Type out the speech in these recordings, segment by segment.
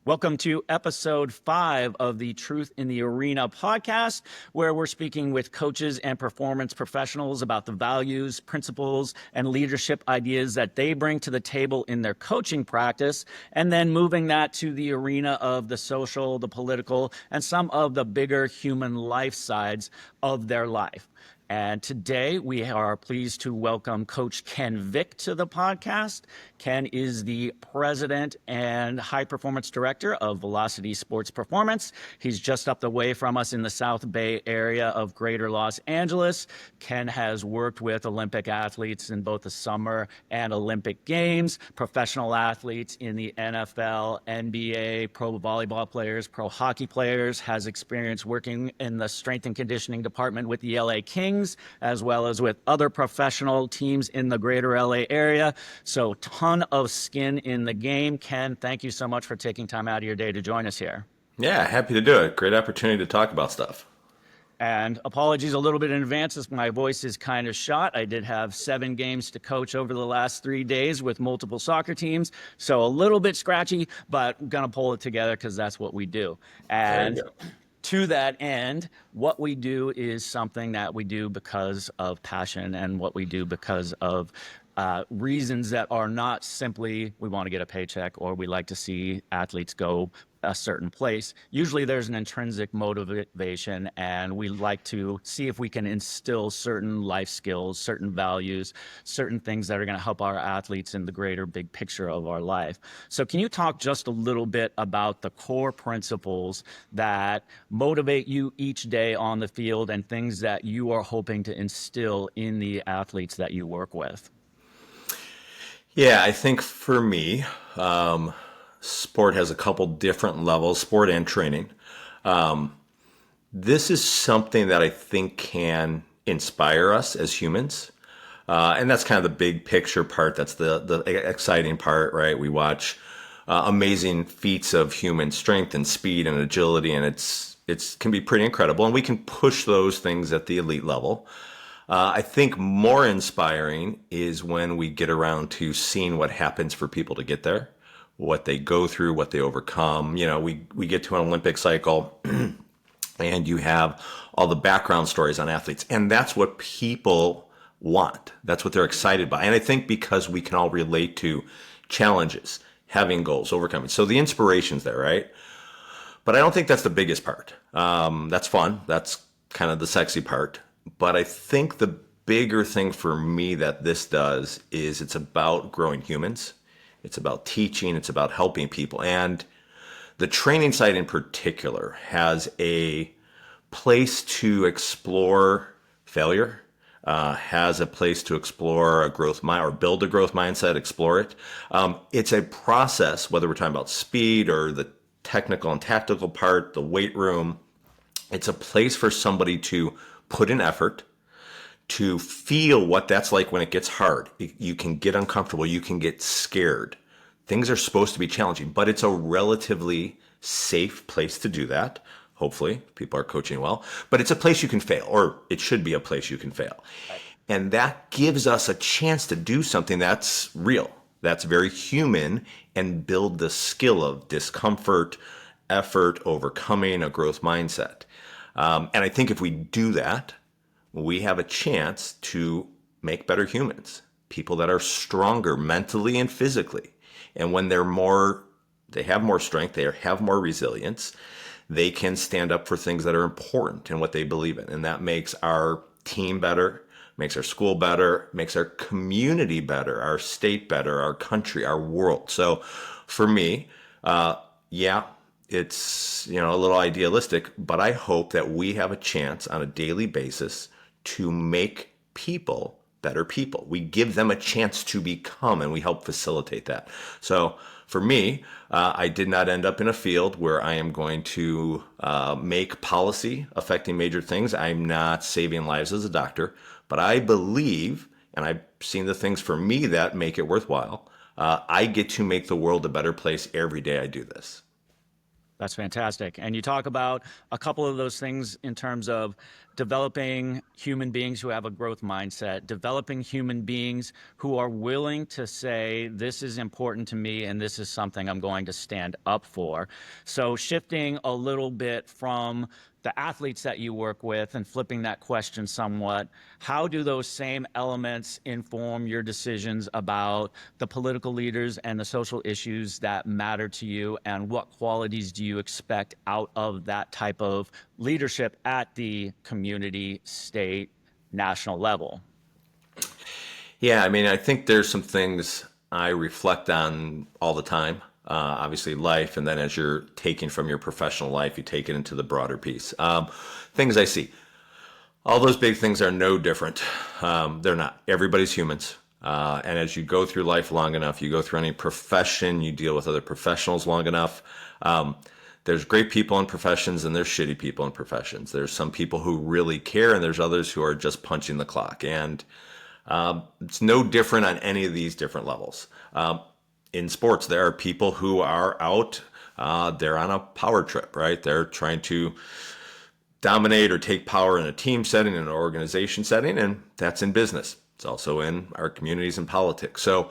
Welcome to episode 5 of the Truth in the Arena podcast, where we're speaking with coaches and performance professionals about the values, principles, and leadership ideas that they bring to the table in their coaching practice, and then moving that to the arena of the social, the political, and some of the bigger human life sides of their life. And today we are pleased to welcome Coach Ken Vick to the podcast. Ken is the president and high performance director of Velocity Sports Performance. He's just up the way from us in the South Bay area of Greater Los Angeles. Ken has worked with Olympic athletes in both the summer and Olympic Games, professional athletes in the NFL, NBA, pro volleyball players, pro hockey players, has experience working in the strength and conditioning department with the LA Kings, as well as with other professional teams in the greater LA area. So ton of skin in the game. Ken, thank you so much for taking time out of your day to join us here. Yeah, happy to do it. Great opportunity to talk about stuff. And apologies a little bit in advance as my voice is kind of shot. I did have 7 games to coach over the last 3 days with multiple soccer teams. So a little bit scratchy, but I'm going to pull it together because that's what we do. And to that end, what we do is something that we do because of passion and what we do because of reasons that are not simply we want to get a paycheck or we like to see athletes go a certain place. Usually there's an intrinsic motivation, and we like to see if we can instill certain life skills, certain values, certain things that are going to help our athletes in the greater big picture of our life. So can you talk just a little bit about the core principles that motivate you each day on the field and things that you are hoping to instill in the athletes that you work with? Yeah, I think for me, sport has a couple different levels, sport and training. This is something that I think can inspire us as humans. And that's kind of the big picture part. That's the exciting part, right? We watch amazing feats of human strength and speed and agility, and it can be pretty incredible. And we can push those things at the elite level. I think more inspiring is when we get around to seeing what happens for people to get there, what they go through, what they overcome. You know, we get to an Olympic cycle and you have all the background stories on athletes, and that's what people want. That's what they're excited by. And I think because we can all relate to challenges, having goals, overcoming. So the inspiration's there, right? But I don't think that's the biggest part. That's fun. That's kind of the sexy part. But I think the bigger thing for me that this does is it's about growing humans. It's about teaching. It's about helping people. And the training side in particular has a place to explore failure, has a place to explore a growth mind or build a growth mindset, explore it. It's a process, whether we're talking about speed or the technical and tactical part, the weight room. It's a place for somebody to put in effort, to feel what that's like when it gets hard. You can get uncomfortable. You can get scared. Things are supposed to be challenging, but it's a relatively safe place to do that. Hopefully, people are coaching well, but it's a place you can fail, or it should be a place you can fail. Right. And that gives us a chance to do something that's real, that's very human, and build the skill of discomfort, effort, overcoming a growth mindset. And I think if we do that, we have a chance to make better humans, people that are stronger mentally and physically. And when they have more strength, they have more resilience, they can stand up for things that are important and what they believe in. And that makes our team better, makes our school better, makes our community better, our state better, our country, our world. So for me, it's, a little idealistic, but I hope that we have a chance on a daily basis to make people better people. We give them a chance to become, and we help facilitate that. So for me, I did not end up in a field where I am going to make policy affecting major things. I'm not saving lives as a doctor, but I believe, and I've seen the things for me that make it worthwhile, I get to make the world a better place every day I do this. That's fantastic. And you talk about a couple of those things in terms of developing human beings who have a growth mindset, developing human beings who are willing to say, this is important to me and this is something I'm going to stand up for. So, shifting a little bit from the athletes that you work with and flipping that question somewhat, how do those same elements inform your decisions about the political leaders and the social issues that matter to you, and what qualities do you expect out of that type of leadership at the community, state, national level? Yeah, I mean, I think there's some things I reflect on all the time. Obviously, life, and then as you're taking from your professional life, you take it into the broader piece. Things I see. All those big things are no different. They're not. Everybody's humans. And as you go through life long enough, you go through any profession, you deal with other professionals long enough. There's great people in professions and there's shitty people in professions. There's some people who really care and there's others who are just punching the clock. And it's no different on any of these different levels. In sports, there are people who are out, they're on a power trip, right? They're trying to dominate or take power in a team setting, in an organization setting, and that's in business. It's also in our communities and politics. So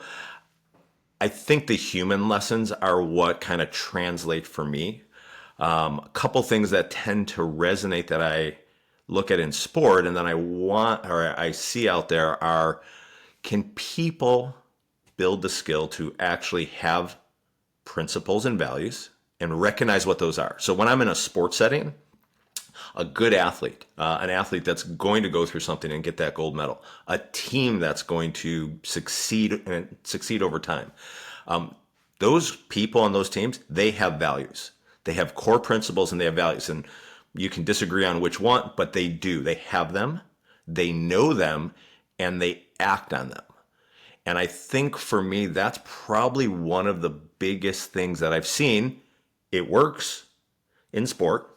I think the human lessons are what kind of translate for me. A couple things that tend to resonate that I look at in sport and then I see out there are, can people build the skill to actually have principles and values and recognize what those are? So when I'm in a sports setting, a good athlete, an athlete that's going to go through something and get that gold medal, a team that's going to succeed and succeed over time. Those people on those teams, they have values. They have core principles and they have values. And you can disagree on which one, but they do. They have them, they know them, and they act on them. And I think for me, that's probably one of the biggest things that I've seen. It works in sport.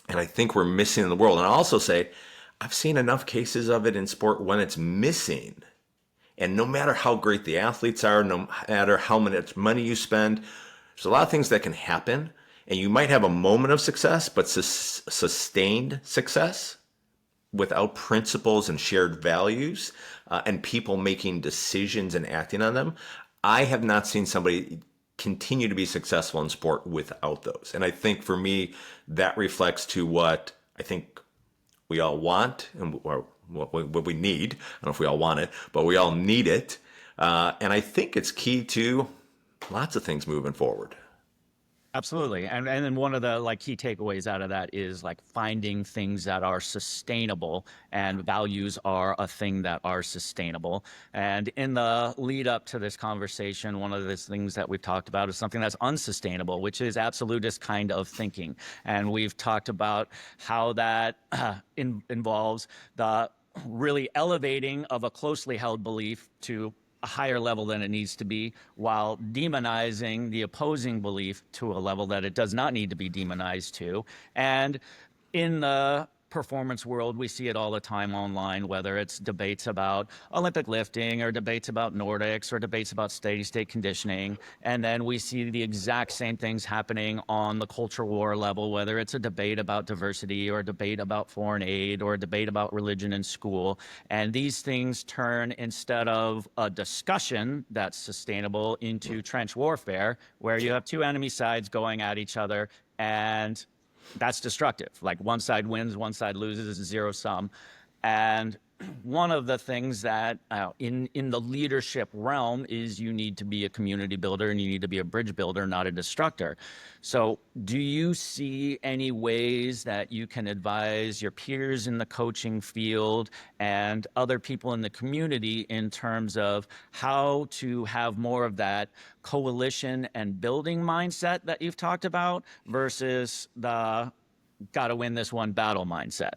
And I think we're missing in the world. And I'll also say, I've seen enough cases of it in sport when it's missing. And no matter how great the athletes are, no matter how much money you spend, there's a lot of things that can happen. And you might have a moment of success, but sustained success without principles and shared values and people making decisions and acting on them. I have not seen somebody continue to be successful in sport without those. And I think for me, that reflects to what I think we all want and what we need. I don't know if we all want it, but we all need it. And I think it's key to lots of things moving forward. Absolutely. And then one of the key takeaways out of that is finding things that are sustainable, and values are a thing that are sustainable. And in the lead up to this conversation, one of the things that we've talked about is something that's unsustainable, which is absolutist kind of thinking. And we've talked about how that involves the really elevating of a closely held belief to a higher level than it needs to be, while demonizing the opposing belief to a level that it does not need to be demonized to. And in the performance world, we see it all the time online, whether it's debates about Olympic lifting or debates about Nordics or debates about steady state conditioning. And then we see the exact same things happening on the culture war level, whether it's a debate about diversity or a debate about foreign aid or a debate about religion in school. And these things turn, instead of a discussion that's sustainable, into trench warfare, where you have two enemy sides going at each other, and that's destructive. One side wins, one side loses, it's zero sum. And one of the things that in the leadership realm is you need to be a community builder and you need to be a bridge builder, not a destructor. So do you see any ways that you can advise your peers in the coaching field and other people in the community in terms of how to have more of that coalition and building mindset that you've talked about versus the gotta win this one battle mindset?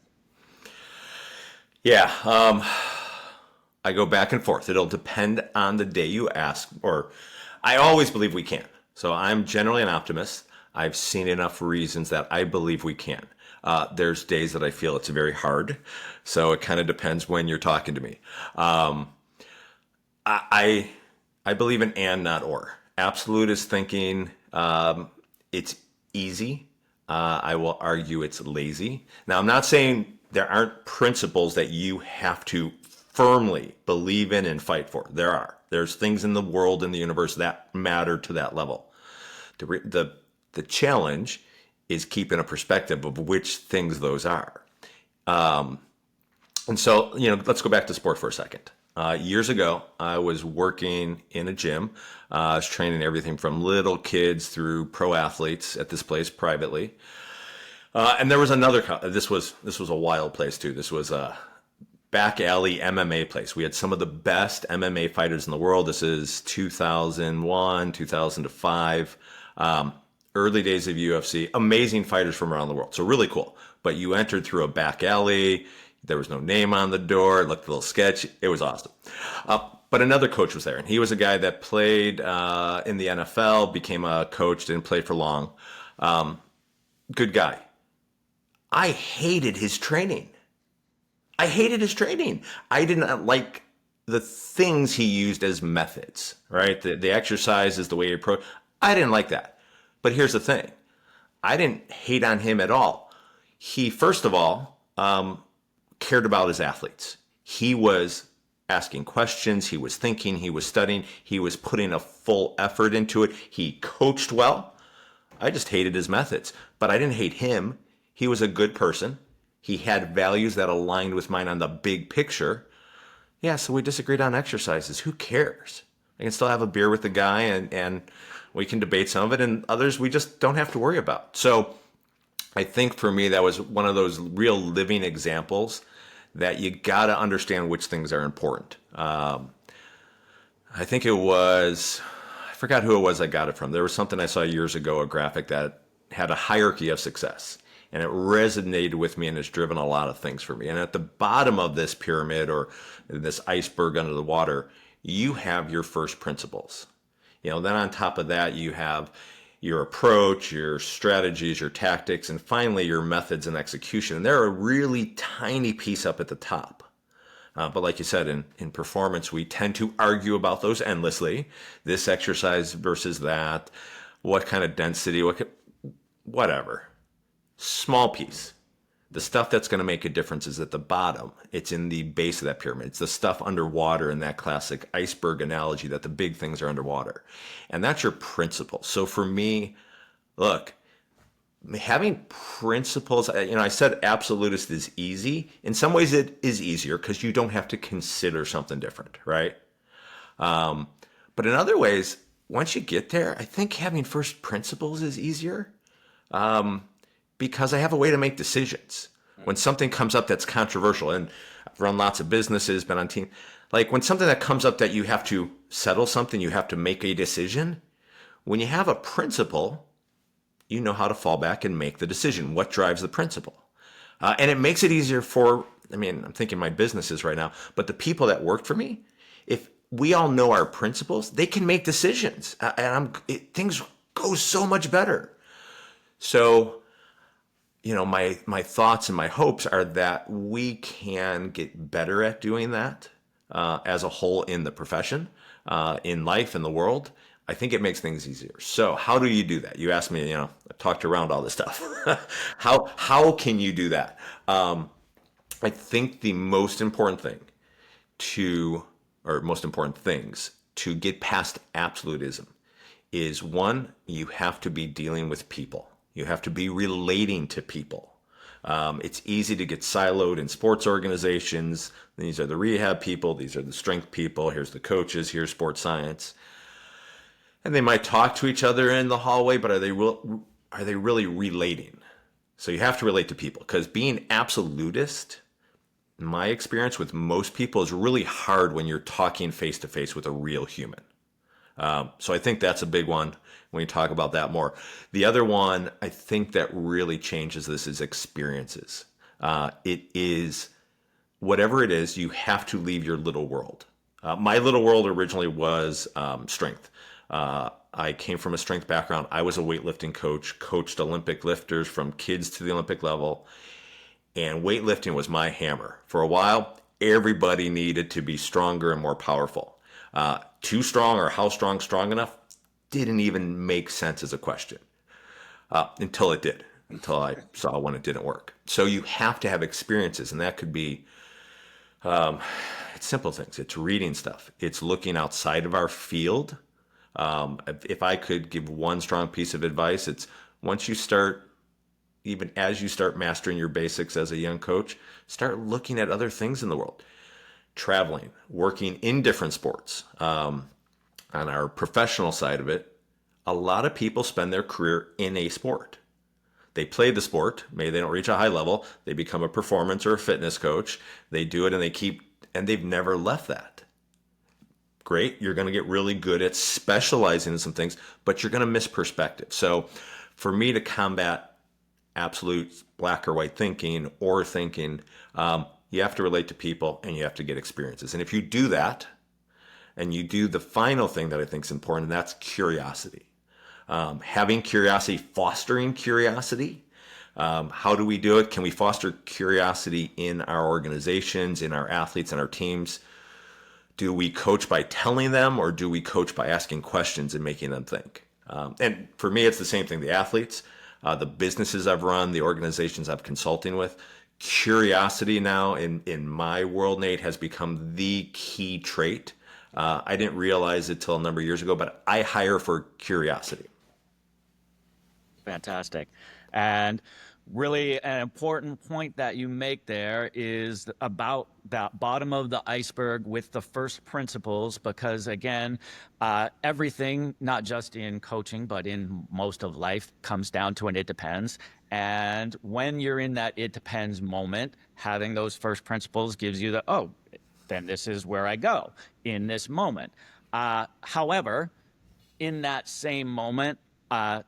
Yeah, I go back and forth. It'll depend on the day you ask, or I always believe we can. So I'm generally an optimist. I've seen enough reasons that I believe we can. There's days that I feel it's very hard. So it kind of depends when you're talking to me. I believe in and not or. Absolutist thinking, it's easy. I will argue it's lazy. Now, I'm not saying there aren't principles that you have to firmly believe in and fight for. There are. There's things in the world, in the universe that matter to that level. The challenge is keeping a perspective of which things those are. And so, let's go back to sport for a second. Years ago, I was working in a gym. I was training everything from little kids through pro athletes at this place privately. And there was another. This was a wild place too. This was a back alley MMA place. We had some of the best MMA fighters in the world. This is 2001, 2005. Early days of UFC. Amazing fighters from around the world. So really cool. But you entered through a back alley. There was no name on the door. It looked a little sketchy. It was awesome. But another coach was there, and he was a guy that played in the NFL, became a coach, didn't play for long. Good guy. I hated his training. I didn't like the things he used as methods, right? The exercises, the way he approached. I didn't like that. But here's the thing. I didn't hate on him at all. He, first of all, cared about his athletes. He was asking questions. He was thinking. He was studying. He was putting a full effort into it. He coached well. I just hated his methods. But I didn't hate him. He was a good person. He had values that aligned with mine on the big picture. Yeah, so we disagreed on exercises. Who cares? I can still have a beer with the guy and we can debate some of it, and others we just don't have to worry about. So I think for me, that was one of those real living examples that you got to understand which things are important. I think it was, I forgot who it was I got it from. There was something I saw years ago, a graphic that had a hierarchy of success. And it resonated with me and has driven a lot of things for me. And at the bottom of this pyramid or this iceberg under the water, you have your first principles. Then on top of that, you have your approach, your strategies, your tactics, and finally your methods and execution. And they're a really tiny piece up at the top. But like you said, in performance, we tend to argue about those endlessly. This exercise versus that, what kind of density, whatever. Small piece. The stuff that's going to make a difference is at the bottom. It's in the base of that pyramid. It's the stuff underwater in that classic iceberg analogy that the big things are underwater. And that's your principle. So for me, look, having principles, I said absolutist is easy. In some ways it is easier because you don't have to consider something different, right? But in other ways, once you get there, I think having first principles is easier. Because I have a way to make decisions. When something comes up that's controversial, and I've run lots of businesses, been on team, like when something that comes up that you have to settle something, you have to make a decision. When you have a principle, you know how to fall back and make the decision. What drives the principle? And it makes it easier I'm thinking my businesses right now, but the people that work for me, if we all know our principles, they can make decisions. Things go so much better. So, my thoughts and my hopes are that we can get better at doing that as a whole in the profession, in life, in the world. I think it makes things easier. So how do you do that? You asked me, I talked around all this stuff. How can you do that? I think the most important things to get past absolutism is, one, you have to be dealing with people. You have to be relating to people. It's easy to get siloed in sports organizations. These are the rehab people. These are the strength people. Here's the coaches. Here's sports science. And they might talk to each other in the hallway, but are they really relating? So you have to relate to people, because being absolutist, in my experience with most people, is really hard when you're talking face to face with a real human. So I think that's a big one when you talk about that more. The other one I think that really changes this is experiences. It is, whatever it is, you have to leave your little world. My little world originally was strength. I came from a strength background. I was a weightlifting coach, coached Olympic lifters from kids to the Olympic level. And weightlifting was my hammer. For a while, everybody needed to be stronger and more powerful. Too strong or how strong enough didn't even make sense as a question. until it did, until I saw when it didn't work. So you have to have experiences, and that could be it's simple things. It's reading stuff. It's looking outside of our field. If I could give one strong piece of advice, it's once you start, even as you start mastering your basics as a young coach, start looking at other things in the world. Traveling, working in different sports. On our professional side of it, a lot of people spend their career in a sport. They play the sport, maybe they don't reach a high level, they become a performance or a fitness coach, they do it and they've never left that. Great, you're going to get really good at specializing in some things, but you're going to miss perspective. So for me to combat absolute black or white thinking or thinking, you have to relate to people and you have to get experiences. And if you do that, and you do the final thing that I think is important, and that's curiosity. Having curiosity, fostering curiosity. How do we do it? Can we foster curiosity in our organizations, in our athletes, and our teams? Do we coach by telling them, or do we coach by asking questions and making them think? And for me, it's the same thing. The athletes, the businesses I've run, the organizations I've consulting with, curiosity now in my world, Nate, has become the key trait. I didn't realize it till a number of years ago, but I hire for curiosity. Fantastic. And really an important point that you make there is about that bottom of the iceberg with the first principles, because again, everything, not just in coaching, but in most of life, comes down to an it depends. And when you're in that it depends moment, having those first principles gives you the, oh, then this is where I go in this moment. However, in that same moment,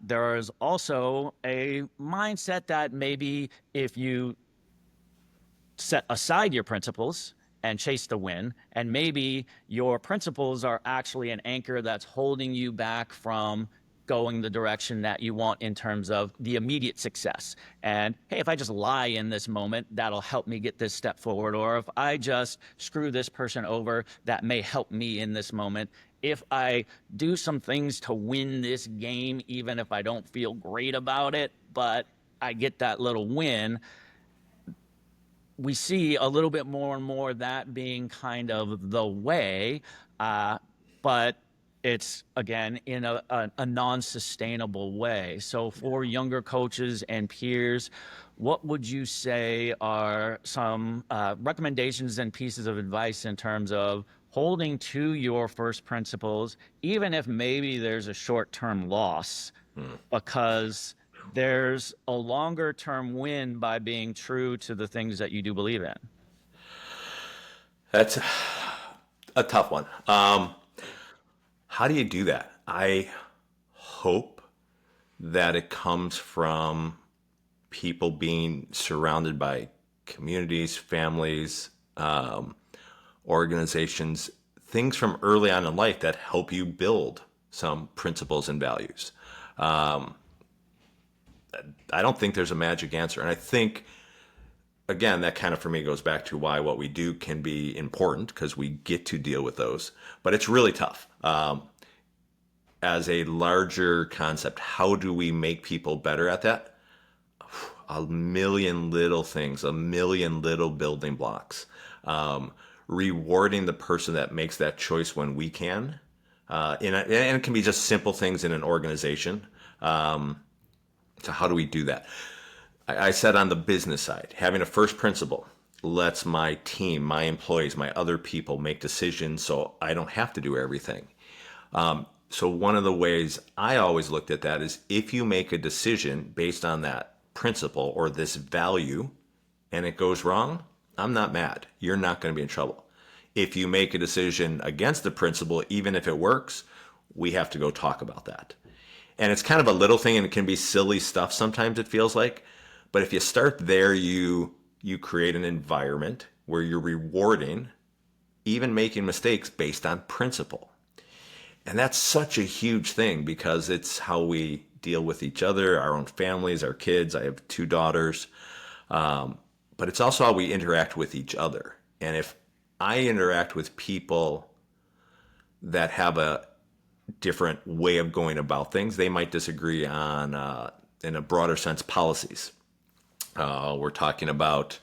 there is also a mindset that maybe if you set aside your principles and chase the win, and maybe your principles are actually an anchor that's holding you back from going the direction that you want in terms of the immediate success. And hey, if I just lie in this moment, that'll help me get this step forward. Or if I just screw this person over, that may help me in this moment. If I do some things to win this game, even if I don't feel great about it, but I get that little win, we see a little bit more and more that being kind of the way, but it's, again, in a non-sustainable way. So for younger coaches and peers, what would you say are some recommendations and pieces of advice in terms of holding to your first principles, even if maybe there's a short-term loss, because there's a longer-term win by being true to the things that you do believe in? That's a tough one. How do you do that? I hope that it comes from people being surrounded by communities, families, organizations, things from early on in life that help you build some principles and values. I don't think there's a magic answer. And I think, again, that kind of for me goes back to why what we do can be important, because we get to deal with those. But it's really tough. As a larger concept, how do we make people better at that? A million little things, a million little building blocks. Rewarding the person that makes that choice when we can. And it can be just simple things in an organization. So how do we do that? I said on the business side, having a first principle lets my team, my employees, my other people make decisions so I don't have to do everything. So one of the ways I always looked at that is if you make a decision based on that principle or this value and it goes wrong, I'm not mad. You're not going to be in trouble. If you make a decision against the principle, even if it works, we have to go talk about that. And it's kind of a little thing, and it can be silly stuff sometimes, it feels like. But if you start there, you create an environment where you're rewarding even making mistakes based on principle. And that's such a huge thing because it's how we deal with each other, our own families, our kids. I have 2 daughters. But it's also how we interact with each other. And if I interact with people that have a different way of going about things, they might disagree on in a broader sense, policies. We're talking about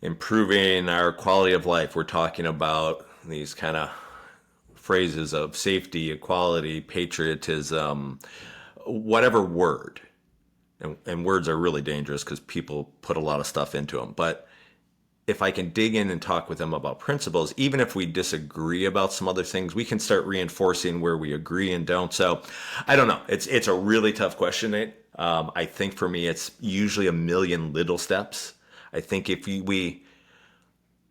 improving our quality of life. We're talking about these kind of phrases of safety, equality, patriotism, whatever word. And words are really dangerous because people put a lot of stuff into them. But if I can dig in and talk with them about principles, even if we disagree about some other things, we can start reinforcing where we agree and don't. So I don't know. It's a really tough question, Nate. I think for me, it's usually a million little steps. I think I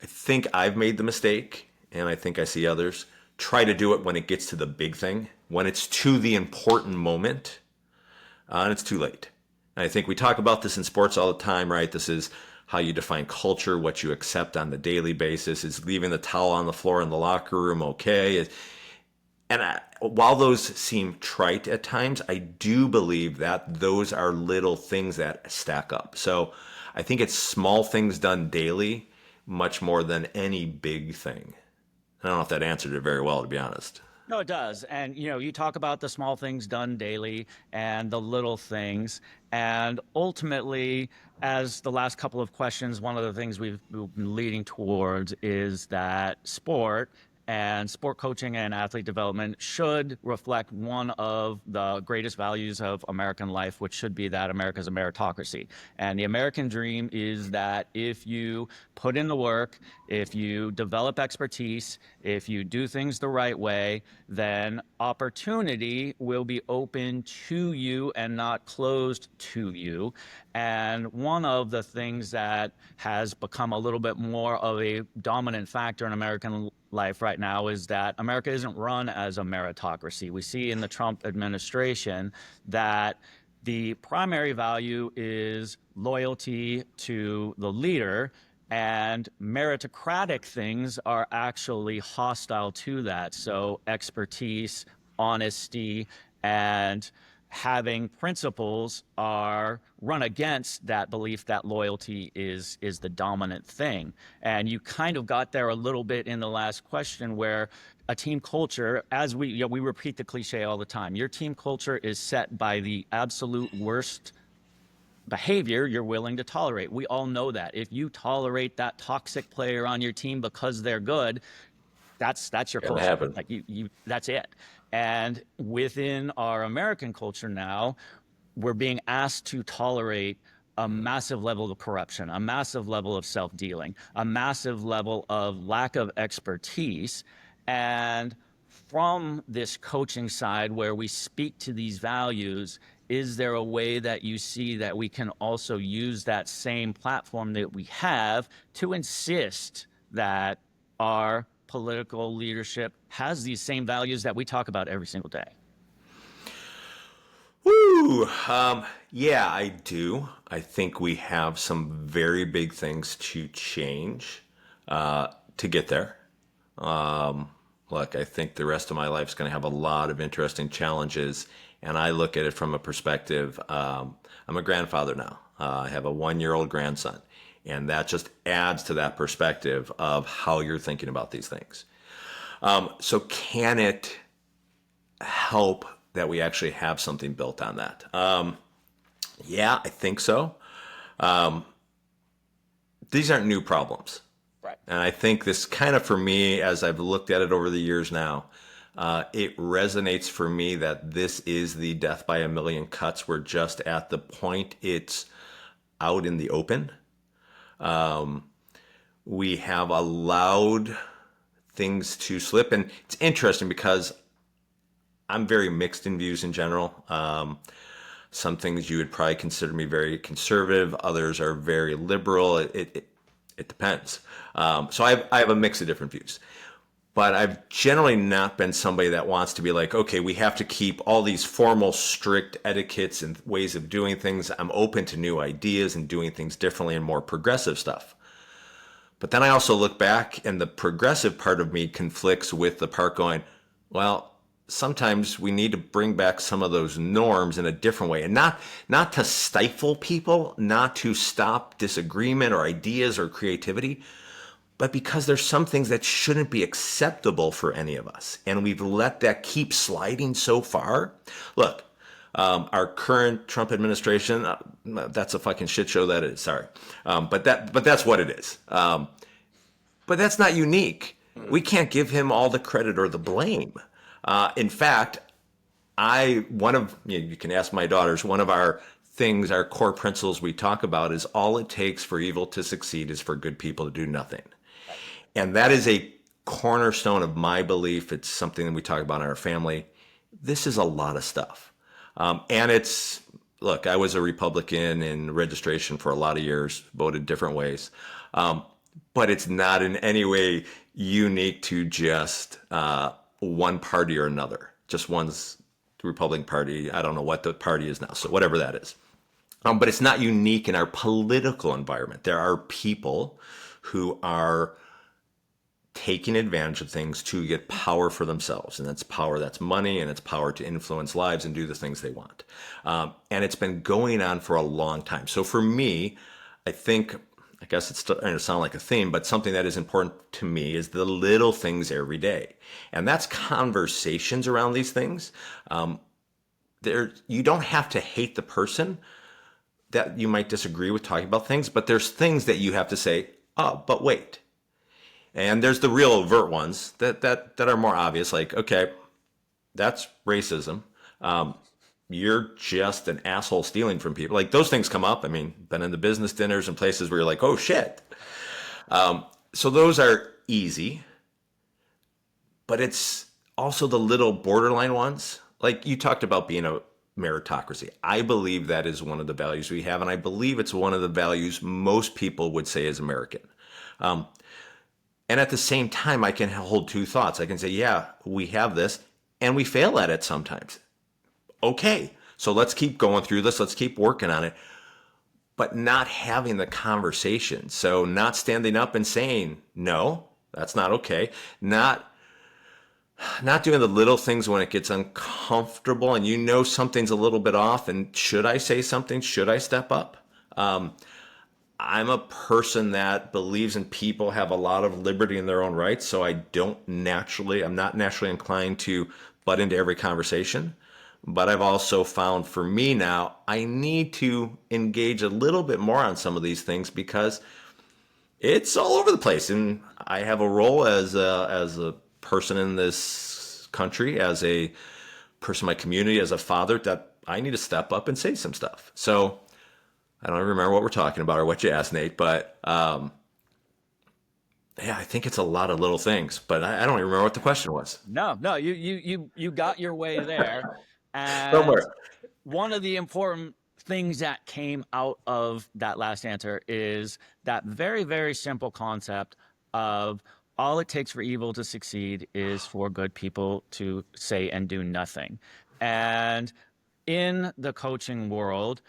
think I've made the mistake, and I think I see others try to do it when it gets to the big thing, when it's to the important moment, and it's too late. And I think we talk about this in sports all the time, right? This is how you define culture, what you accept on the daily basis. Is leaving the towel on the floor in the locker room okay? While those seem trite at times, I do believe that those are little things that stack up. So I think it's small things done daily much more than any big thing. I don't know if that answered it very well, to be honest. No, it does. And, you talk about the small things done daily and the little things. And ultimately, as the last couple of questions, one of the things we've been leading towards is that sport and sport coaching and athlete development should reflect one of the greatest values of American life, which should be that America's a meritocracy. And the American dream is that if you put in the work, if you develop expertise, if you do things the right way, then opportunity will be open to you and not closed to you. And one of the things that has become a little bit more of a dominant factor in American life right now is that America isn't run as a meritocracy. We see in the Trump administration that the primary value is loyalty to the leader, and meritocratic things are actually hostile to that. So expertise, honesty, and having principles are run against that belief that loyalty is the dominant thing. And you kind of got there a little bit in the last question, where a team culture, as we repeat the cliche all the time, your team culture is set by the absolute worst behavior you're willing to tolerate. We all know that. If you tolerate that toxic player on your team because they're good, that's your Gonna culture. happen. Like that's it. And within our American culture now, we're being asked to tolerate a massive level of corruption, a massive level of self-dealing, a massive level of lack of expertise. And from this coaching side, where we speak to these values, is there a way that you see that we can also use that same platform that we have to insist that our political leadership has these same values that we talk about every single day? Woo! Yeah, I do. I think we have some very big things to change to get there. Look, I think the rest of my life is going to have a lot of interesting challenges, and I look at it from a perspective. I'm a grandfather now. I have a 1-year-old grandson, and that just adds to that perspective of how you're thinking about these things. So can it help that we actually have something built on that? Yeah, I think so. These aren't new problems. Right. And I think this kind of, for me, as I've looked at it over the years now, it resonates for me that this is the death by a million cuts. We're just at the point it's out in the open. We have allowed things to slip. And it's interesting because I'm very mixed in views in general. Some things you would probably consider me very conservative. Others are very liberal. It depends. So I have a mix of different views. But I've generally not been somebody that wants to be like, okay, we have to keep all these formal, strict etiquettes and ways of doing things. I'm open to new ideas and doing things differently and more progressive stuff. But then I also look back, and the progressive part of me conflicts with the part going, well, sometimes we need to bring back some of those norms in a different way, and not to stifle people, not to stop disagreement or ideas or creativity, but because there's some things that shouldn't be acceptable for any of us. And we've let that keep sliding so far. Look, Our current Trump administration, that's a fucking shit show that is. Sorry, but that's what it is. But that's not unique. We can't give him all the credit or the blame. In fact, you can ask my daughters, one of our things, our core principles we talk about is all it takes for evil to succeed is for good people to do nothing. And that is a cornerstone of my belief. It's something that we talk about in our family. This is a lot of stuff. Look, I was a Republican in registration for a lot of years, voted different ways. But it's not in any way unique to just one party or another. Just one's the Republican Party. I don't know what the party is now, so whatever that is. But it's not unique in our political environment. There are people who are taking advantage of things to get power for themselves. And that's power, that's money, and it's power to influence lives and do the things they want. And it's been going on for a long time. So for me, I guess it's starting to sound like a theme, but something that is important to me is the little things every day. And that's conversations around these things. You don't have to hate the person that you might disagree with talking about things, but there's things that you have to say, oh, but wait. And there's the real overt ones that are more obvious, like, okay, that's racism. You're just an asshole stealing from people. Like those things come up. I mean, been in the business dinners and places where you're like, oh shit. So those are easy, but it's also the little borderline ones. Like you talked about being a meritocracy. I believe that is one of the values we have. And I believe it's one of the values most people would say is American. And at the same time, I can hold two thoughts. I can say, yeah, we have this and we fail at it sometimes. Okay, so let's keep going through this. Let's keep working on it, but not having the conversation. So not standing up and saying, no, that's not okay. Not doing the little things when it gets uncomfortable and you know something's a little bit off. And should I say something? Should I step up? I'm a person that believes in people have a lot of liberty in their own rights. So I'm not naturally inclined to butt into every conversation. But I've also found for me now, I need to engage a little bit more on some of these things because it's all over the place. And I have a role as a person in this country, as a person in my community, as a father, that I need to step up and say some stuff. So I don't even remember what we're talking about or what you asked, Nate, but yeah, I think it's a lot of little things, but I don't even remember what the question was. No, you got your way there. And Somewhere. one of the important things that came out of that last answer is that very, very simple concept of all it takes for evil to succeed is for good people to say and do nothing. And in the coaching world,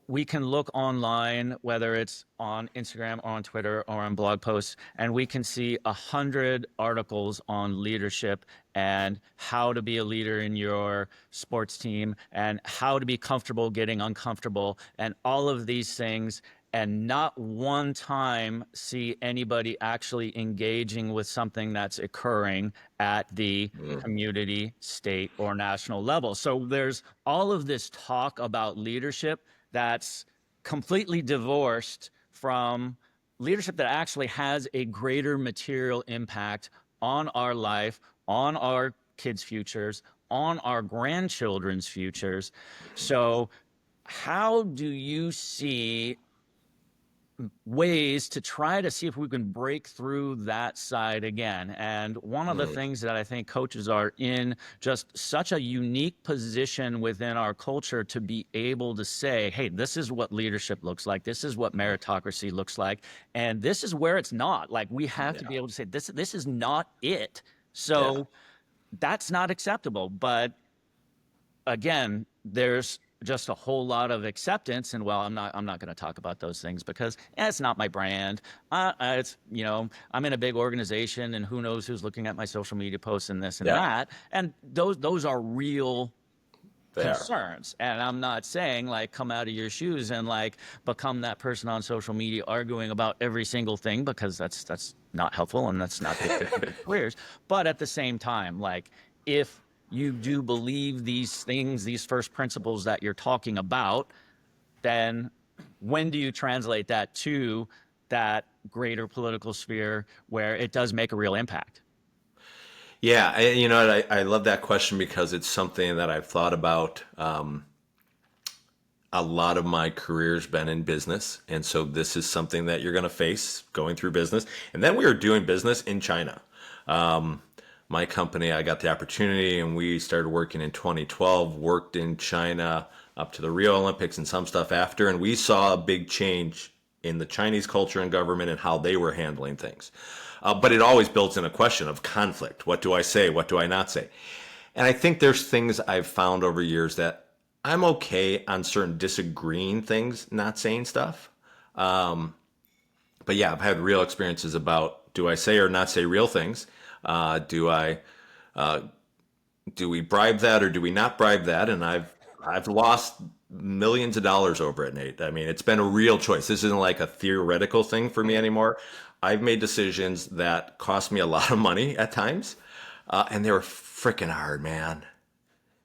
we can look online, whether it's on Instagram or on Twitter or on blog posts, and we can see 100 articles on leadership and how to be a leader in your sports team and how to be comfortable getting uncomfortable and all of these things, and not one time see anybody actually engaging with something that's occurring at the community, state, or national level. So there's all of this talk about leadership that's completely divorced from leadership that actually has a greater material impact on our life, on our kids' futures, on our grandchildren's futures. So how do you see ways to try to see if we can break through that side again? And one of the things that I think coaches are in just such a unique position within our culture to be able to say, hey, this is what leadership looks like. This is what meritocracy looks like. And this is where it's not. Like we have to be able to say, this is not it. So that's not acceptable. But again, there's just a whole lot of acceptance, and well, I'm not going to talk about those things because it's not my brand. It's, I'm in a big organization, and who knows who's looking at my social media posts and this and that, and those are real concerns. And I'm not saying like come out of your shoes and like become that person on social media arguing about every single thing, because that's not helpful and that's not good for careers. But at the same time, like if you do believe these things, these first principles that you're talking about, then when do you translate that to that greater political sphere where it does make a real impact? Yeah, you know, I love that question because it's something that I've thought about. A lot of my career's been in business, and so this is something that you're going to face going through business. And then we were doing business in China. My company, I got the opportunity, and we started working in 2012. Worked in China up to the Rio Olympics and some stuff after, and we saw a big change in the Chinese culture and government and how they were handling things. But it always builds in a question of conflict. What do I say? What do I not say? And I think there's things I've found over years that I'm okay on certain disagreeing things, not saying stuff. But yeah, I've had real experiences about, do I say or not say real things? Do we bribe that or do we not bribe that? And I've lost millions of dollars over it, Nate. I mean, it's been a real choice. This isn't like a theoretical thing for me anymore. I've made decisions that cost me a lot of money at times, and they were freaking hard, man.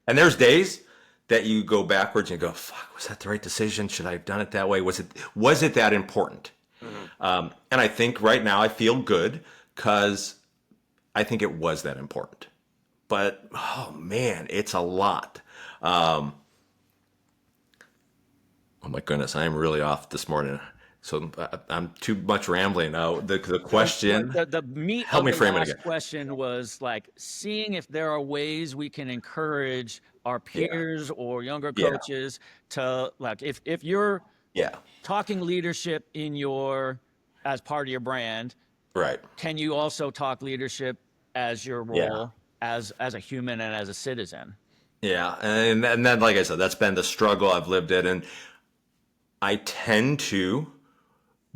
And there's days that you go backwards and you go, "Fuck, was that the right decision? Should I have done it that way? Was it that important?" And I think right now I feel good because I think it was that important. But oh man, it's a lot. Oh my goodness, I am really off this morning. So I'm too much rambling now. The question, The meat help of me the frame it last again. question was like seeing if there are ways we can encourage our Yeah, peers or younger yeah, coaches to, like, if you're yeah. talking leadership in your as part of your brand, Right. can you also talk leadership as your Yeah. role as a human and as a citizen? Yeah. And then, like I said, that's been the struggle I've lived in. And I tend to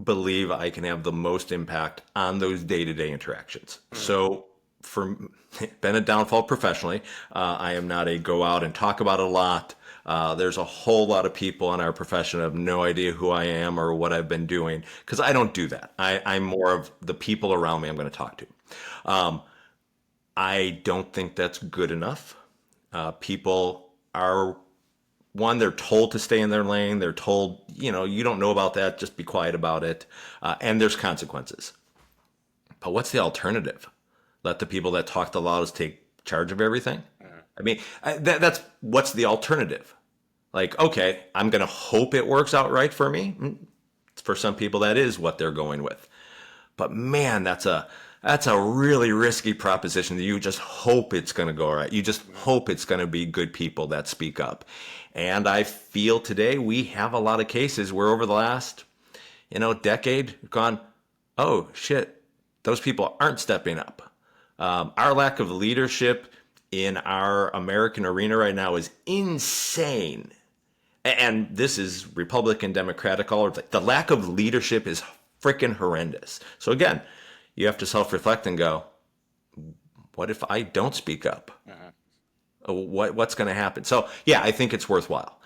believe I can have the most impact on those day-to-day interactions. So for been a downfall professionally. I am not a go out and talk about it a lot. There's a whole lot of people in our profession that have no idea who I am or what I've been doing because I don't do that. I'm more of the people around me I'm going to talk to. Um, I don't think that's good enough. People are one, they're told to stay in their lane. They're told, you know, you don't know about that, just be quiet about it. And there's consequences. But what's the alternative? Let the people that talk the loudest take charge of everything? I mean, that's what's the alternative? Like, okay, I'm going to hope it works out right for me. For some people, that is what they're going with. But man, that's a really risky proposition that you just hope it's going to go right. You just hope it's going to be good people that speak up. And I feel today we have a lot of cases where over the last, decade gone, oh shit, those people aren't stepping up. Our lack of leadership in our American arena right now is insane. And this is Republican, Democratic, all of it. The lack of leadership is freaking horrendous. So again, you have to self-reflect and go, what if I don't speak up? What's going to happen? So yeah, I think it's worthwhile.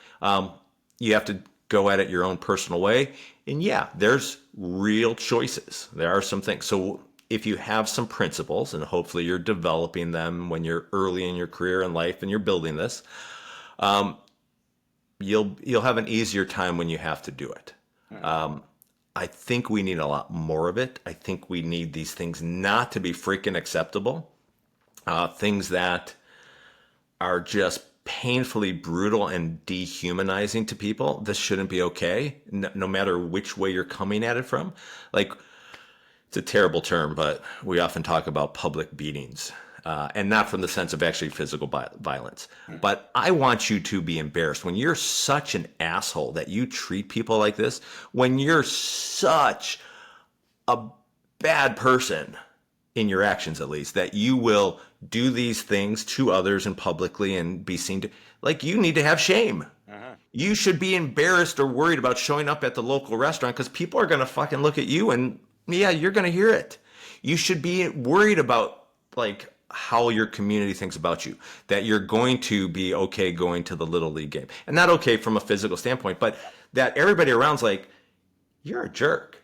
You have to go at it your own personal way. And yeah, there's real choices. There are some things. So if you have some principles, and hopefully you're developing them when you're early in your career and life and you're building this, you'll have an easier time when you have to do it. I think we need a lot more of it. I think we need these things not to be freaking acceptable. Things that are just painfully brutal and dehumanizing to people. This shouldn't be okay, no matter which way you're coming at it from. Like, it's a terrible term, but we often talk about public beatings. And not from the sense of actually physical violence. But I want you to be embarrassed. When you're such an asshole that you treat people like this, when you're such a bad person, in your actions at least, that you will do these things to others and publicly and be seen to, like, you need to have shame. You should be embarrassed or worried about showing up at the local restaurant because people are going to fucking look at you and, yeah, you're going to hear it. You should be worried about, like, how your community thinks about you, that you're going to be okay going to the Little League game. And not okay from a physical standpoint, but that everybody around's like, you're a jerk.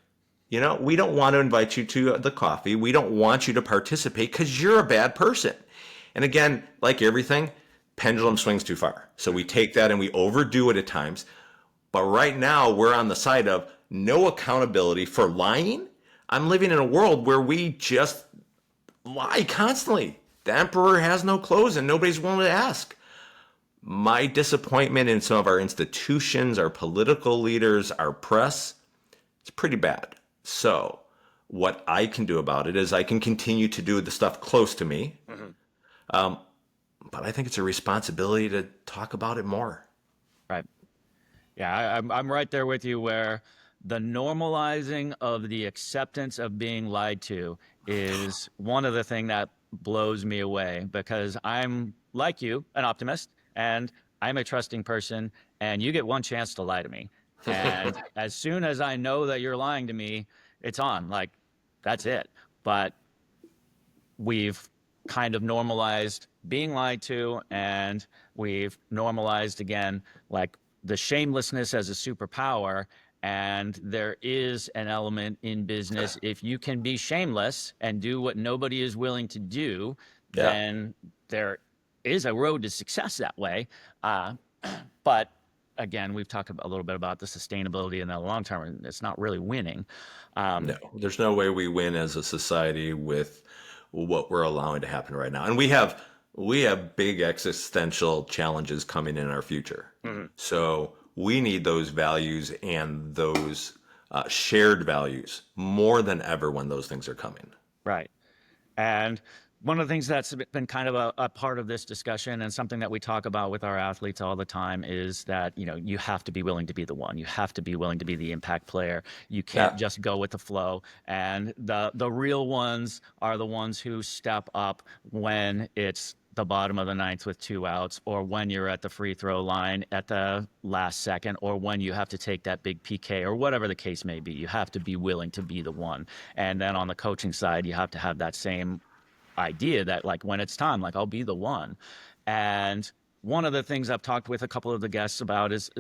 We don't want to invite you to the coffee. We don't want you to participate because you're a bad person. And again, like everything, pendulum swings too far. So we take that and we overdo it at times. But right now, we're on the side of no accountability for lying. I'm living in a world where we just lie constantly. The emperor has no clothes and nobody's willing to ask. My disappointment in some of our institutions, our political leaders, our press, it's pretty bad. So what I can do about it is I can continue to do the stuff close to me. But I think it's a responsibility to talk about it more. Right. Yeah, I'm right there with you where the normalizing of the acceptance of being lied to is one of the things that blows me away because I'm like you, an optimist, and I'm a trusting person, and you get one chance to lie to me. And as soon as I know that you're lying to me, it's on. Like, that's it. But we've kind of normalized being lied to, and we've normalized again like the shamelessness as a superpower. And there is an element in business, if you can be shameless and do what nobody is willing to do, Yeah. then there is a road to success that way. uh, but again, we've talked a little bit about the sustainability in the long term, and it's not really winning. No, there's no way we win as a society with what we're allowing to happen right now. And we have big existential challenges coming in our future. So we need those values and those shared values more than ever when those things are coming. Right. And one of the things that's been kind of a part of this discussion and something that we talk about with our athletes all the time is that, you have to be willing to be the one. You have to be willing to be the impact player. You can't Yeah. just go with the flow. And the real ones are the ones who step up when it's the bottom of the ninth with 2 outs, or when you're at the free throw line at the last second, or when you have to take that big PK, or whatever the case may be. You have to be willing to be the one. And then on the coaching side, you have to have that same idea that like when it's time, like I'll be the one. And one of the things I've talked with a couple of the guests about is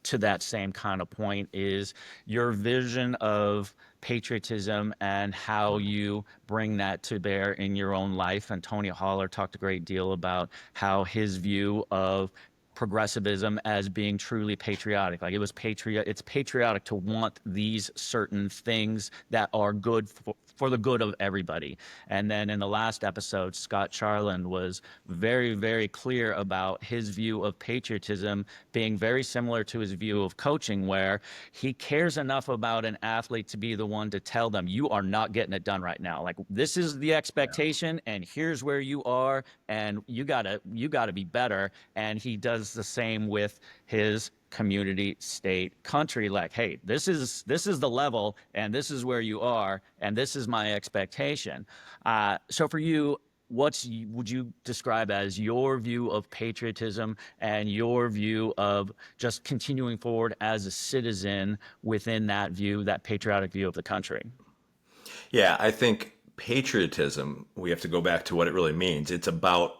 to that same kind of point is your vision of patriotism and how you bring that to bear in your own life. And Tony Holler talked a great deal about how his view of progressivism as being truly patriotic. Like it's patriotic to want these certain things that are good for the good of everybody. And then in the last episode, Scott Charland was very, very clear about his view of patriotism being very similar to his view of coaching, where he cares enough about an athlete to be the one to tell them, you are not getting it done right now. Like, this is the expectation, and here's where you are, and you gotta be better. And he does the same with his community, state, country. Like, hey, this is the level, and this is where you are, and this is my expectation. So for you, would you describe as your view of patriotism and your view of just continuing forward as a citizen within that view, that patriotic view of the country? Yeah, I think patriotism, we have to go back to what it really means. It's about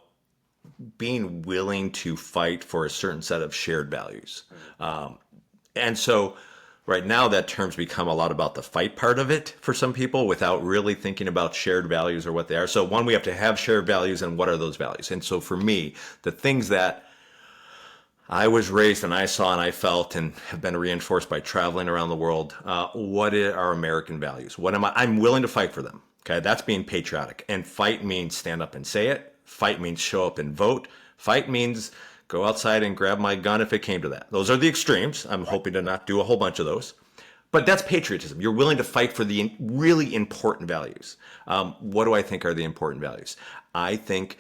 being willing to fight for a certain set of shared values. And so right now that term's become a lot about the fight part of it for some people without really thinking about shared values or what they are. So one, we have to have shared values, and what are those values? And so for me, the things that I was raised and I saw and I felt and have been reinforced by traveling around the world, what are American values? What am I? I'm willing to fight for them. Okay, that's being patriotic. And fight means stand up and say it. Fight means show up and vote. Fight means go outside and grab my gun if it came to that. Those are the extremes. I'm hoping to not do a whole bunch of those. But that's patriotism. You're willing to fight for the really important values. What do I think are the important values? I think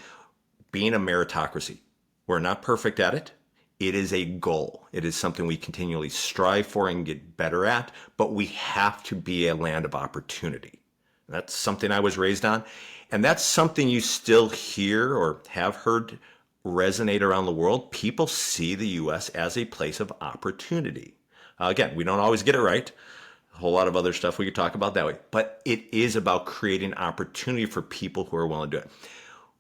being a meritocracy. We're not perfect at it. It is a goal. It is something we continually strive for and get better at, but we have to be a land of opportunity. That's something I was raised on. And that's something you still hear or have heard resonate around the world. People see the U.S. as a place of opportunity. Again, we don't always get it right. A whole lot of other stuff we could talk about that way. But it is about creating opportunity for people who are willing to do it.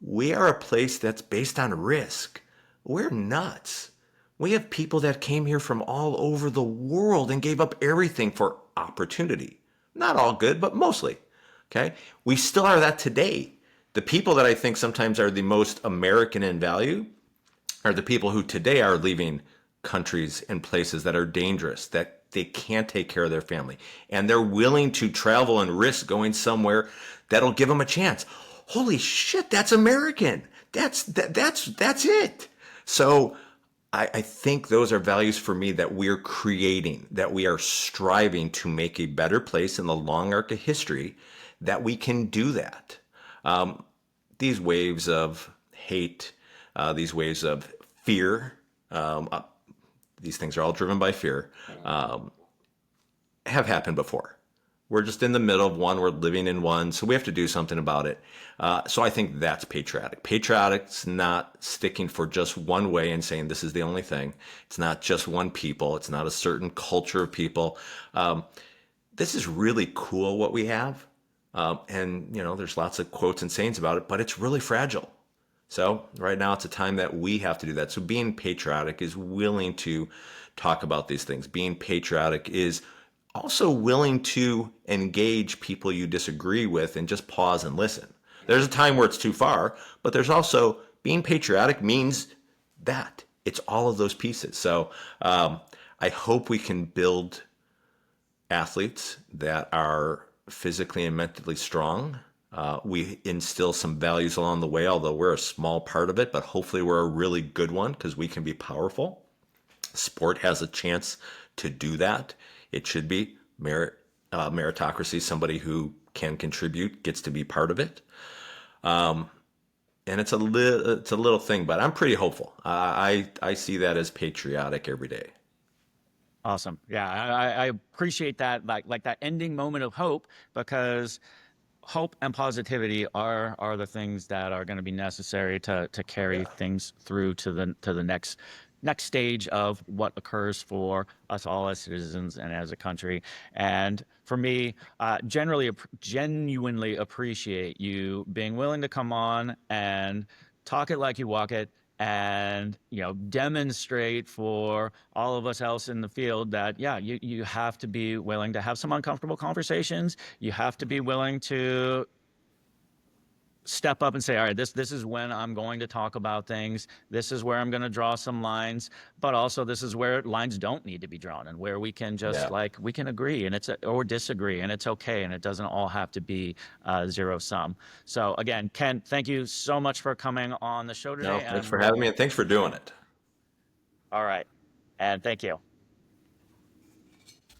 We are a place that's based on risk. We're nuts. We have people that came here from all over the world and gave up everything for opportunity. Not all good, but mostly. Okay? We still are that today. The people that I think sometimes are the most American in value are the people who today are leaving countries and places that are dangerous, that they can't take care of their family, and they're willing to travel and risk going somewhere that'll give them a chance. Holy shit, that's American. That's it. So I think those are values for me that we're creating, that we are striving to make a better place in the long arc of history, that we can do that. These waves of hate, these waves of fear, these things are all driven by fear, have happened before. We're just in the middle of one. We're living in one. So we have to do something about it. So I think that's patriotic. Patriotic's not sticking for just one way and saying this is the only thing. It's not just one people. It's not a certain culture of people. This is really cool what we have. And, there's lots of quotes and sayings about it, but it's really fragile. So right now it's a time that we have to do that. So being patriotic is willing to talk about these things. Being patriotic is also willing to engage people you disagree with and just pause and listen. There's a time where it's too far, but there's also being patriotic means that it's all of those pieces. So I hope we can build athletes that are physically and mentally strong. We instill some values along the way, although we're a small part of it, but hopefully we're a really good one because we can be powerful. Sport has a chance to do that. It should be meritocracy. Somebody who can contribute gets to be part of it. And it's a little thing, but I'm pretty hopeful. I see that as patriotic every day. Awesome. Yeah, I appreciate that, like that ending moment of hope, because hope and positivity are the things that are going to be necessary to carry Yeah. things through to the next stage of what occurs for us all as citizens and as a country. And for me, genuinely appreciate you being willing to come on and talk it like you walk it, and demonstrate for all of us else in the field that you have to be willing to have some uncomfortable conversations. You have to be willing to step up and say, all right, this is when I'm going to talk about things. This is where I'm going to draw some lines, but also this is where lines don't need to be drawn, and where we can just, Yeah. like, we can agree and or disagree, and it's okay, and it doesn't all have to be zero sum. So again, Ken, thank you so much for coming on the show No, today, thanks and for having we'll me and thanks for doing it. all right, and thank you.